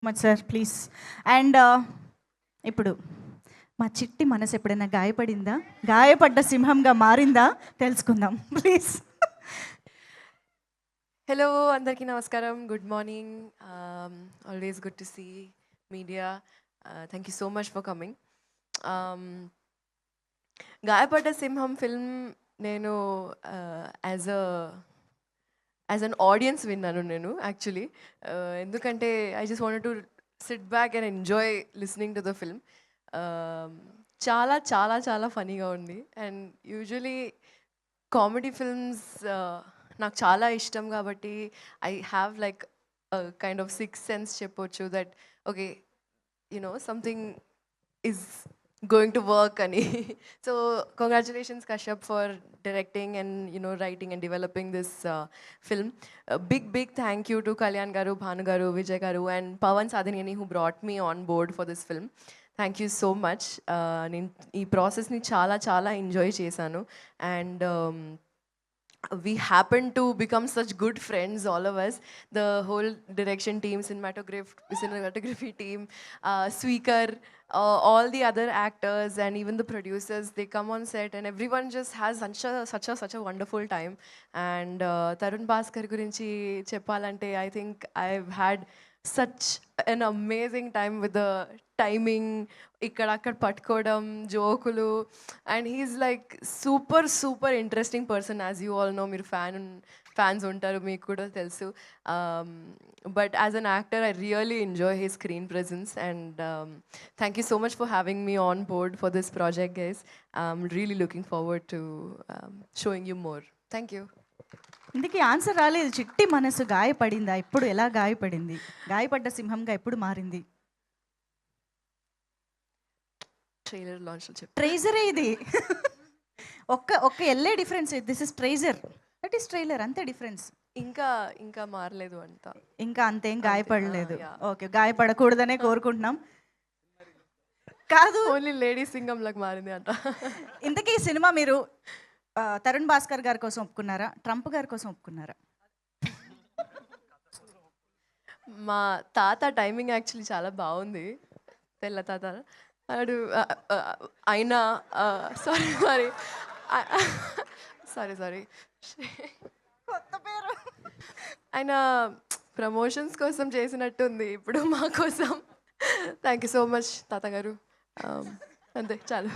Much sir please. And ఇప్పుడు మా చిట్టి మనసు ఎప్పుడైనా గాయపడిందా, గాయపడ్డ సింహంగా మారిందా తెలుసుకుందాం ప్లీజ్. హలో అందరికీ నమస్కారం, good morning. Always good to see media. Thank you so much for coming. Gayapadda Simham film నేను యాజ్ అన్ ఆడియన్స్ విన్నాను నేను యాక్చువల్లీ. ఎందుకంటే I just wanted to SIT back and enjoy listening to the film. చాలా చాలా చాలా ఫనీగా ఉంది. అండ్ యూజువలీ కామెడీ ఫిల్మ్స్ నాకు చాలా ఇష్టం కాబట్టి I have like kind of six sense చెప్పొచ్చు that okay something is going to work ani. So congratulations Kashyap for directing and writing and developing this film. A big thank you to Kalyan garu, Bhanu garu, Vijay garu and Pawan Sadhanini who brought me on board for this film. Thank you so much. Ee process ni చాలా enjoy chesanu and we happen to become such good friends, all of us, the whole direction team, cinematography team, Sweekar, all the other actors and even the producers. They come on set and everyone just has such a wonderful time. And Tarun Bhaskar gurinchi cheppalante, I think I've had such an amazing time with the timing, ikkada patkodam, jokulu, and he's like super interesting person. As you all know, meer fans untaru, meeku kuda telusu. But as an actor I really enjoy his screen presence and thank you so much for having me on board for this project, guys. I'm really looking forward to showing you more. Thank you. ఇందుకీ answer రాలేదు. చిట్టి మనసు గాయపడిందా, ఇప్పుడు ఎలా గాయపడింది, గాయపడ్డ సింహంగా ఎప్పుడు మారింది? Trailer launch లో చెప్పు. ట్రైజరే ఇది. ఒక్క ఎల్లే difference. This is treasure, that is trailer, అంతే డిఫరెన్స్. ఇంకా మారలేదు అంట, ఇంకా అంతేం గాయపడలేదు. ఓకే, గాయపడకూడదనే కోరుకుంటున్నాం. కాదు, ఓన్లీ లేడీ సింగం లాగా మారింది అంట. ఇంతకీ ఈ సినిమా మీరు తరుణ్ భాస్కర్ గారి కోసం ఒప్పుకున్నారా, ట్రంప్ గారి కోసం ఒప్పుకున్నారా? మా తాత టైమింగ్ యాక్చువల్లీ చాలా బాగుంది. తెల్ల తాత అడు ఆయన సారీ కొత్త పేరు. ఆయన ప్రమోషన్స్ కోసం చేసినట్టుంది ఇప్పుడు మా కోసం. థ్యాంక్ యూ సో మచ్ తాతగారు. అంతే చాలు.